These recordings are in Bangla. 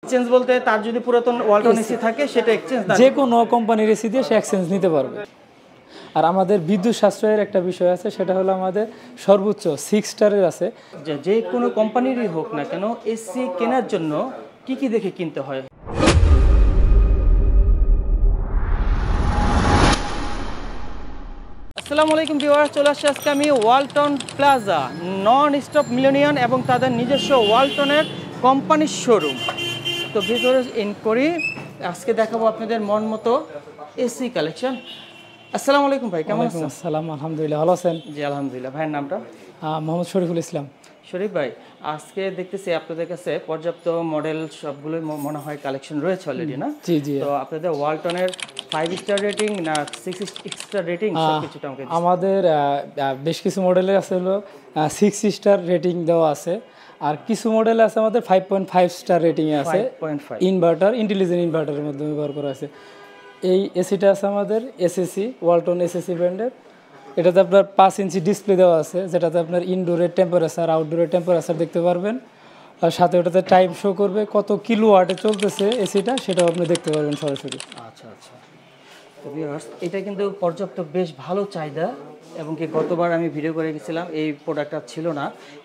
এক্সচেঞ্জ বলতে তার যদি পুরাতন ওয়ালটন এসি থাকে সেটা এক্সচেঞ্জ যে কোনো কোম্পানির এসি দিয়ে সে এক্সচেঞ্জ নিতে পারবে। আর আমাদের বিদ্যুৎ সাশ্রয়ের একটা বিষয় আছে, সেটা হলো আমাদের সর্বোচ্চ 6 স্টারের আছে। যে কোনো কোম্পানিরই হোক না কেন এসি কেনার জন্য কি কি দেখে কিনতে হয়? আসসালামু আলাইকুম ভিউয়ার্স, চলে আসছি আজকে আমি Walton plaza non stop millennium এবং তাদের নিজস্ব ওয়ালটনের কোম্পানির শোরুম। তো ভিতরে করি আজকে দেখাবো আপনাদের মন মতো এসি কালেকশন। আসসালামু আলাইকুম ভাই, কেমন আছেন? আসসালাম, আলহামদুলিল্লাহ, ভালো আছেন? জি আলহামদুলিল্লাহ। ভাইয়ের নামটা? মোহাম্মদ শরীফুল ইসলাম। শরীফ ভাই, আজকে দেখতেছি আপনাদের কাছে পর্যাপ্ত মডেল সবগুলো মনে হয় কালেকশন রয়েছে অলরেডি, না? জি জি। তো আপনাদের ওয়ালটনের 5 স্টার রেটিং না 6 স্টার রেটিং সবকিছুটা আমাকে আমাদের বেশ কিছু মডেলের আছে হলো 6 স্টার রেটিং দেওয়া আছে, আর কিছু মডেল আছে আমাদের 5.5 স্টার রেটিং এ আছে। 5.5 ইনভার্টার, ইন্টেলিজেন্ট ইনভার্টারের মাধ্যমে ব্যবহার করা আছে। এই এসিটা আছে আমাদের এসএসি, ওয়ালটন এসএসি ব্র্যান্ডের। এটাতে আপনার 5 ইঞ্চি ডিসপ্লে দেওয়া আছে, যেটাতে আপনার ইনডোরের টেম্পারেচার, আউটডোরের টেম্পারেচার দেখতে পারবেন। আর সাথে ওটাতে টাইম শো করবে, কত কিলো ওয়াটে চলতেছে এসিটা, সেটাও আপনি দেখতে পারবেন সরাসরি। আচ্ছা আচ্ছা। তো ভিউয়ার্স, এটা কিন্তু পর্যাপ্ত বেশ ভালো চাহিদা, এবং কি গতবার আমি ভিডিও করে গেছিলাম এই প্রোডাক্টটা ছিল না।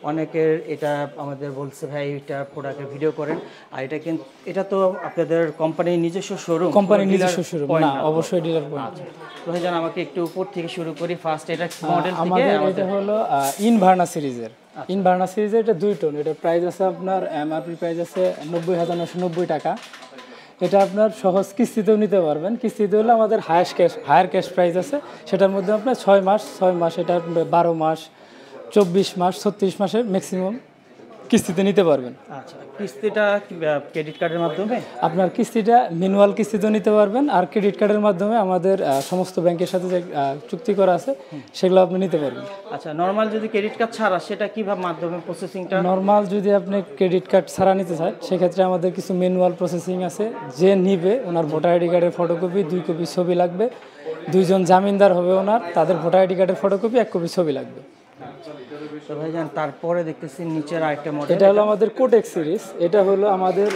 অনেকের এটা আমাদের বলছে ভাই এটা প্রোডাক্টের ভিডিও করেন, আর এটা কিন্তু এটা তো আপনাদের কোম্পানির নিজস্ব শোরুম? কোম্পানির নিজস্ব শোরুম না, অবশ্যই ডিলার পয়েন্ট। তো ভাইজান আমাকে একটু উপর থেকে শুরু করি। ফার্স্ট এটা মডেল থেকে আমাদের এটা হলো ইনভার্না সিরিজের। ইনভার্না সিরিজের এটা 2 টন। এটা প্রাইস আছে আপনার এমআরপি প্রাইস আছে 90,990 টাকা। এটা আপনার সহজ কিস্তিতেও নিতে পারবেন। কিস্তিতে হলে আমাদের হায়ার ক্যাশ প্রাইস আছে, সেটার মধ্যে আপনার 6 মাস, এটা 12 মাস, 24 মাস, 36 মাসের ম্যাক্সিমাম কিস্তিতে নিতে পারবেন। আচ্ছা, কিস্তিটা ক্রেডিট কার্ডের মাধ্যমে? আপনার কিস্তিটা ম্যানুয়াল কিস্তিতেও নিতে পারবেন, আর ক্রেডিট কার্ডের মাধ্যমে আমাদের সমস্ত ব্যাংকের সাথে যে চুক্তি করা আছে সেগুলো আপনি নিতে পারবেন। আচ্ছা, নরমাল যদি ক্রেডিট কার্ড ছাড়া সেটা কিভাবে মাধ্যমে প্রসেসিংটা? নরমাল যদি আপনি ক্রেডিট কার্ড ছাড়া নিতে চান, সেক্ষেত্রে আমাদের কিছু ম্যানুয়াল প্রসেসিং আছে। যে নিবে ওনার ভোটার আইডি কার্ডের ফটোকপি, 2 কপি ছবি লাগবে। 2 জন জামিনদার হবে ওনার, তাদের ভোটার আইডি কার্ডের ফটোকপি, 1 কপি ছবি লাগবে। তো ভাইজান তারপরে দেখতেছি নিচের আরেকটা মডেল। এটা হলো আমাদের কোটেক্স সিরিজ। এটা হলো আমাদের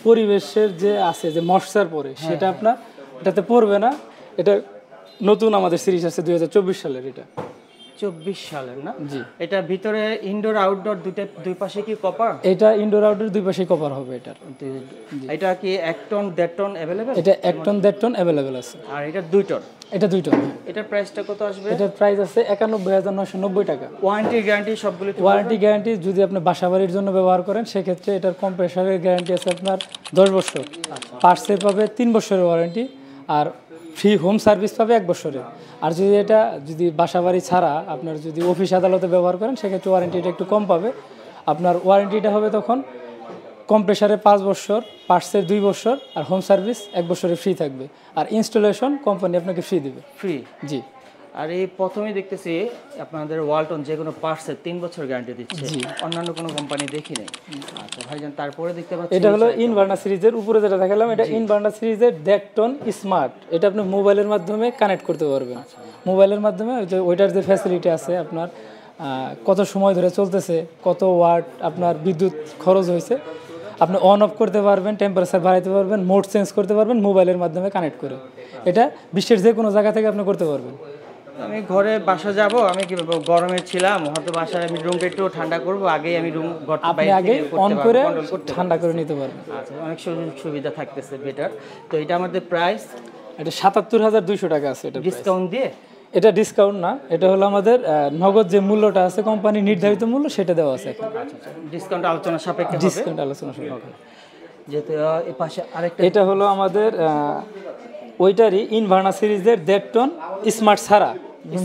পরিবেশের যে আছে যে ময়শ্চার পরে, সেটা আপনার এটাতে পড়বে না। এটা নতুন আমাদের সিরিজ আছে 2024 সালের। এটা 24 সালের, না? জি। এটা ভিতরে ইনডোর আউটডোর দুই পাশে কি কপার? এটা ইনডোর আউটডোর 2 পাশেই কভার হবে এটার। এটা কি 1 টন 1.5 টন अवेलेबल? এটা 1 টন 1.5 টন अवेलेबल আছে। আর এটা 2 টন? এটা 2 টন। এটার প্রাইসটা কত আসবে? এটার প্রাইস আছে 91,990 টাকা। ওয়ারেন্টি গ্যারান্টি সবগুলো? ওয়ারেন্টি গ্যারান্টি যদি আপনি বাসাবাড়ির জন্য ব্যবহার করেন, সেক্ষেত্রে এটার কম্প্রেসারের গ্যারান্টি আছে আপনার 10 বছর। পার্টসের পাবে 3 বছরের ওয়ারেন্টি, আর ফ্রি হোম সার্ভিস পাবে 1 বছরের। আর যদি বাসাবাড়ি ছাড়া আপনার যদি অফিস আদালতে ব্যবহার করেন, সেক্ষেত্রে ওয়ারেন্টিটা একটু কম পাবে। আপনার ওয়ারেন্টিটা হবে তখন কম্প্রেসারে 5 বছর, পার্টসের 2 বছর, আর হোম সার্ভিস 1 বছরের ফ্রি থাকবে। আর ইনস্টলেশন কোম্পানি আপনাকে ফ্রি দেবে। ফ্রি? জি। আর এই প্রথমেই দেখতেছি আপনাদের ওয়ালটন যে কোনো পার্টসের 3 বছর গ্যারান্টি দিচ্ছে, অন্যান্য কোনো কোম্পানি দেখি নাই। আচ্ছা ভাইজান, তারপরে দেখতে পাচ্ছি এটা হলো ইনভার্না সিরিজের উপরে যেটা দেখালাম, এটা ইনভার্না সিরিজের ডেকটন স্মার্ট। এটা আপনি মোবাইলের মাধ্যমে কানেক্ট করতে পারবেন। মোবাইলের মাধ্যমে ওইটার যে ফ্যাসিলিটি আছে, আপনার কত সময় ধরে চলতেছে, কত ওয়াট আপনার বিদ্যুৎ খরচ হয়েছে, আপনি অন অফ করতে পারবেন, টেম্পারেচার বাড়াইতে পারবেন, মোড চেঞ্জ করতে পারবেন মোবাইলের মাধ্যমে কানেক্ট করে। এটা বিশ্বের যে কোনো জায়গা থেকে আপনি করতে পারবেন। আমি ঘরে বাসা যাব, আমি কি গরমে ছিলাম, হয়তো বাসায় আমি রুমটা একটু ঠান্ডা করব, আগেই আমি রুম আপনি আগে অন করে ঠান্ডা করে নিতে পারবেন। আচ্ছা, অনেক সুবিধা থাকতেছে, বেটার। তো এটা আমাদের প্রাইস? এটা 77,200 টাকা আছে। এটা ডিসকাউন্ট দিয়ে? এটা ডিসকাউন্ট না, এটা হলো আমাদের নগদ যে মূল্যটা আছে, কোম্পানি নির্ধারিত মূল্য, সেটা দেওয়া আছে এখন। আচ্ছা, ডিসকাউন্ট আলোচনা সাপেক্ষে হবে? ডিসকাউন্ট আলোচনা সাপেক্ষে। যেহেতু এই পাশে আরেকটা, এটা হলো আমাদের ওইটারই ইনভার্না সিরিজের 1.5 টন স্মার্ট ছাড়া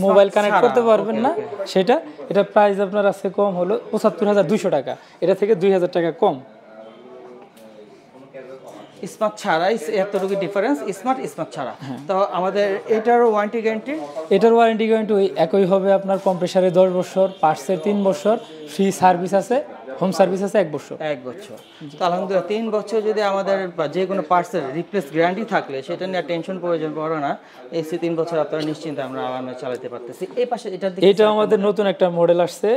মোবাইল কানেক্ট করতে পারবেন না সেটা। এটা প্রাইস আপনার আছে কম হলো 75,200 টাকা। এটা থেকে 2,000 টাকা কম। স্মার্ট ছাড়া এতটুকু ডিফারেন্স, স্মার্ট ছাড়া। তো আমাদের এটার ওয়ারেন্টি গ্যারান্টি? এটার ওয়ারেন্টি গ্যারান্টি ওই একই হবে। আপনার কম্প্রেসারে 10 বছর, পার্টসের 3 বছর, ফ্রি সার্ভিস আছে হোম সার্ভিস আছে 1 বছর। 1 বছর। তো আলহামদুলিল্লাহ 3 বছর যদি আমাদের যে কোনো পার্টসের রিপ্লেস গ্যারান্টি থাকলে সেটা নিয়ে টেনশন প্রয়োজন পড়ে না। এসি 3 বছর আপনারা নিশ্চিন্তে আমরা আরামে চালাতে পারতেছি। এই পাশে এটা আমাদের নতুন একটা মডেল আসছে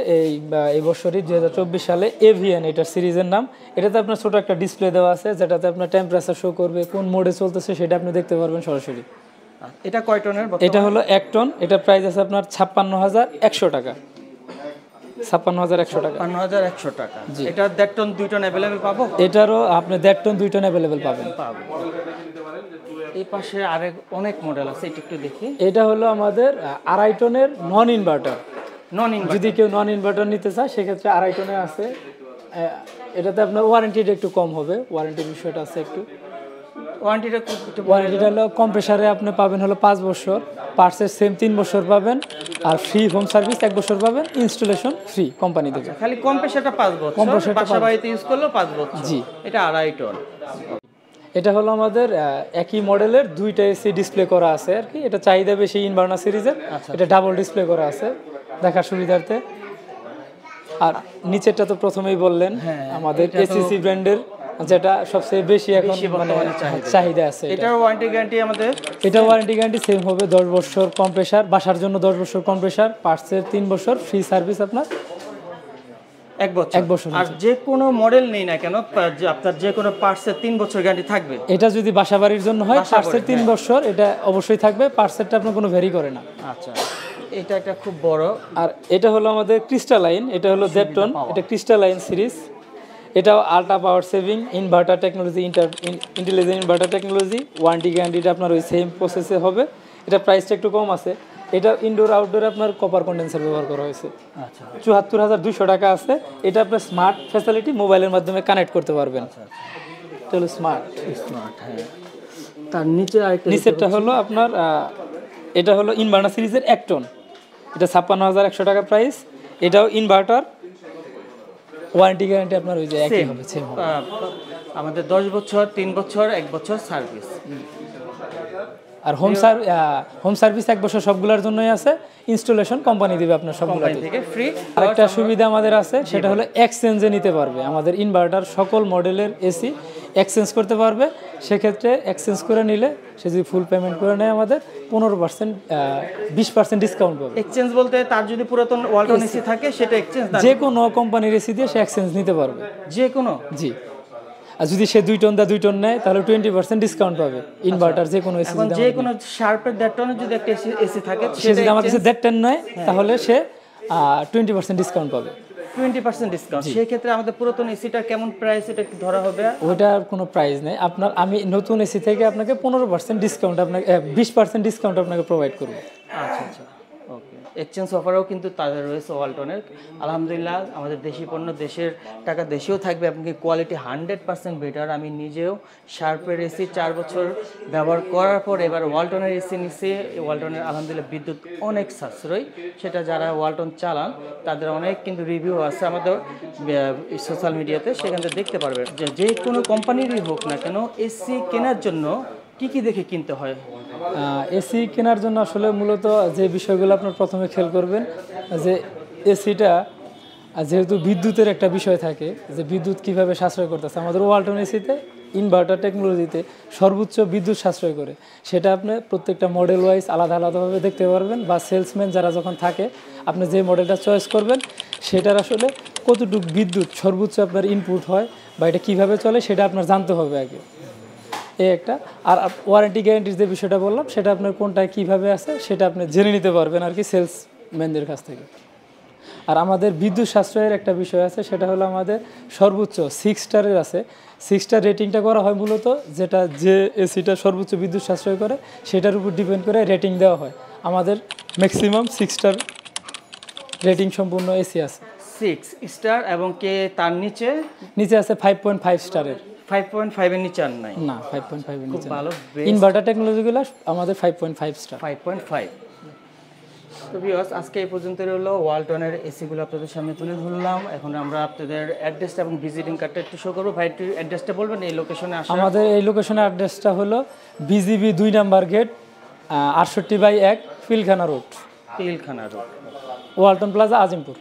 এই বছরই 2024 সালে এভিএন, এটা সিরিজের নাম। এটাতে আপনার ছোট একটা ডিসপ্লে দেওয়া আছে যেটাতে আপনার টেম্পারেচার শো করবে, কোন মোডে চলতেছে সেটা আপনি দেখতে পারবেন সরাসরি। এটা কয় টনের? এটা হলো 1 টন। এটা প্রাইস আছে আপনার 56,100 টাকা। 56,100 টাকা। 56,100 টাকা। এটা 1.5 টন 2 টন अवेलेबल পাবো? এটারও আপনি 1.5 টন 2 টন अवेलेबल পাবেন। এই পাশে আরেক অনেক মডেল আছে, এটা একটু দেখি। এটা হলো আমাদের 2.5 টনের নন ইনভার্টার। যদি কেউ নন ইনভার্টার নিতে চায় সেক্ষেত্রে 2.5 টনের আছে। এটাতে আপনার ওয়ারেন্টিটা একটু কম হবে, ওয়ারেন্টির বিষয়টা আছে একটু। ওয়ারেন্টিটা হলো কম্প্রেসারে আপনি পাবেন হলো 5 বছর, পার্টসের সেম 3 বছর পাবেন, আর ফ্রি হোম সার্ভিস 1 বছর পাবেন, ইনস্টলেশন ফ্রি কোম্পানি থেকে। খালি কম্প্রেসারটা 5 বছর, বাসা বাড়িতে ইউজ করলেও 5 বছর। জি, এটা 2.5 টন। এটা হলো আমাদের একই মডেলের 2টা এসি ডিসপ্লে করা আছে আর কি। এটা চাহিদা বেশি ইনভার্টার সিরিজের। এটা ডাবল ডিসপ্লে করা আছে দেখার সুবিধার্থে। আর নিচেরটা তো প্রথমেই বললেন আমাদের এসিসি ব্র্যান্ডের, যেটা সবচেয়ে বেশি এখন মানে চাহিদা আছে। এটার ওয়ারেন্টি গ্যারান্টি আমাদের, এটা ওয়ারেন্টি গ্যারান্টি সেম হবে 10 বছর কম্প্রেসার, বাসার জন্য 10 বছর কম্প্রেসার, পার্টসের 3 বছর, ফ্রি সার্ভিস আপনার 1 বছর। আর যে কোনো মডেল নেই না কেন আপনার যে কোনো পার্টসের 3 বছর গ্যারান্টি থাকবে। এটা যদি বাসাবাড়ির জন্য হয় পার্টসের 3 বছর এটা অবশ্যই থাকবে, পার্টসেরটা আপনার কোনো ভ্যারি করে না। আচ্ছা, এটা একটা খুব বড়। আর এটা হলো আমাদের ক্রিস্টালাইন, এটা হলো 1.5 টন, এটা ক্রিস্টালাইন সিরিজ। এটাও ultra power saving inverter technology, intelligent inverter technology. Warranty গ্যারান্টিটা আপনার ওই সেম প্রসেসে হবে। এটা প্রাইসটা একটু কম আছে। এটা ইনডোর আউটডোরে আপনার কপার কন্ডেন্সার ব্যবহার করা হয়েছে। আচ্ছা, 74,200 টাকা আছে। এটা আপনার স্মার্ট ফ্যাসিলিটি, মোবাইলের মাধ্যমে কানেক্ট করতে পারবেন। এটা হলো স্মার্ট। হ্যাঁ, তার নিচে নিচেরটা হলো আপনার এটা হলো ইনভার্টার সিরিজের 1 টন। এটা 56,100 টাকা প্রাইস। এটাও ইনভার্টার, ওয়ারেন্টি গ্যারান্টি আপনার ওই যে একই হবে, সেম হবে। আমাদের 10 বছর, 3 বছর, 1 বছর সার্ভিস। আর হোম সার্ভিস 1 বছর সবগুলোর জন্যই আছে, ইনস্টলেশন কোম্পানি দিবে আপনার সবগুলো থেকে ফ্রি। আরেকটা সুবিধা আমাদের আছে, সেটা হলো এক্সচেঞ্জে নিতে পারবে। আমাদের ইনভার্টার সকল মডেলের এসি এক্সচেঞ্জ করতে পারবে। সেক্ষেত্রে এক্সচেঞ্জ করে নিলে সে যদি ফুল পেমেন্ট করে নেয় আমাদের 15% 20% ডিসকাউন্ট পাবে। এক্সচেঞ্জ বলতে তার যদি পুরাতন ওয়ালটন এসি থাকে সেটা এক্সচেঞ্জ, যে কোনো কোম্পানির এসি দিয়ে সে এক্সচেঞ্জ নিতে পারবে, যে কোনো। জি, আর যদি সে 2 টন নেয় তাহলে 20% ডিসকাউন্ট পাবে। ইনভার্টার যে কোনো এসি, যে কোনো শার্পের 1.5 টনের যদি একটা এসি থাকে, সে যদি আমার কাছে 1.5 টন নেয় তাহলে সে 20% ডিসকাউন্ট পাবে। 20% ডিসকাউন্ট। সেই ক্ষেত্রে আমাদের পুরাতন এসিটা কেমন প্রাইস এটা একটু ধরা হবে? ওইটার কোনো প্রাইস নেই। আমি নতুন এসি থেকে আপনাকে 15% ডিসকাউন্ট, আপনাকে 20% ডিসকাউন্ট আপনাকে প্রোভাইড করব। আচ্ছা আচ্ছা, ওকে। এক্সচেঞ্জ অফারও কিন্তু তাদের রয়েছে ওয়ালটনের। আলহামদুলিল্লাহ আমাদের দেশি পণ্য দেশের টাকা দেশেও থাকবে, এমনকি কোয়ালিটি 100% বেটার। আমি নিজেও শার্পের এসি 4 বছর ব্যবহার করার পর এবার ওয়ালটনের এসি নিচ্ছি। ওয়ালটনের আলহামদুলিল্লাহ বিদ্যুৎ অনেক সাশ্রয়, সেটা যারা ওয়ালটন চালান তাদের অনেক কিন্তু রিভিউ আছে আমাদের সোশ্যাল মিডিয়াতে, সেখান থেকে দেখতে পারবেন। যে কোনো কোম্পানিরই হোক না কেন এসি কেনার জন্য কি কি দেখে কিনতে হয়? এসি কেনার জন্য আসলে মূলত যে বিষয়গুলো আপনার প্রথমে খেয়াল করবেন, যে এসিটা যেহেতু বিদ্যুতের একটা বিষয় থাকে, যে বিদ্যুৎ কিভাবে সাশ্রয় করতেছে। আমাদের ওয়ালটন এসিতে ইনভার্টার টেকনোলজিতে সর্বোচ্চ বিদ্যুৎ সাশ্রয় করে, সেটা আপনি প্রত্যেকটা মডেল ওয়াইজ আলাদা আলাদাভাবে দেখতে পারবেন। বা সেলসম্যান যারা যখন থাকে, আপনি যে মডেলটা চয়েস করবেন সেটার আসলে কতটুকু বিদ্যুৎ সর্বোচ্চ আপনার ইনপুট হয় বা এটা কীভাবে চলে সেটা আপনার জানতে হবে আগে, এই একটা। আর ওয়ারেন্টি গ্যারান্টির যে বিষয়টা বললাম, সেটা আপনার কোনটায় কীভাবে আছে সেটা আপনি জেনে নিতে পারবেন আর কি সেলসম্যানদের কাছ থেকে। আর আমাদের বিদ্যুৎ সাশ্রয়ের একটা বিষয় আছে, সেটা হলো আমাদের সর্বোচ্চ 6 স্টারের আছে। 6 স্টার রেটিংটা করা হয় মূলত, যেটা যে এসিটা সর্বোচ্চ বিদ্যুৎ সাশ্রয় করে সেটার উপর ডিপেন্ড করে রেটিং দেওয়া হয়। আমাদের ম্যাক্সিমাম 6 স্টার রেটিং সম্পূর্ণ এসি আছে। 6 স্টার এবং কে তার নিচে আছে 5.5 স্টারের। 5.5 এর নিচে আর নাই? না, 5.5 এর নিচে। ভালো ইনভার্টার টেকনোলজিগুলো আমাদের 5.5 স্টার। 5.5। তো ভিউয়ার্স, আজকে এই পর্যন্ত রইল ওয়ালটনের এসিগুলো আপনাদের সামনে তুলে ধরলাম। এখন আমরা আপনাদের অ্যাড্রেসটা এবং ভিজিটিং কার্ডটা একটু শো করবো। ভাই একটু অ্যাড্রেসটা বলবেন এই লোকেশনে আসা? আমাদের এই লোকেশনের অ্যাড্রেসটা হলো BGB 2 number gate, 68/1 Pilkhana road, Pilkhana road, Walton Plaza, Azimpur.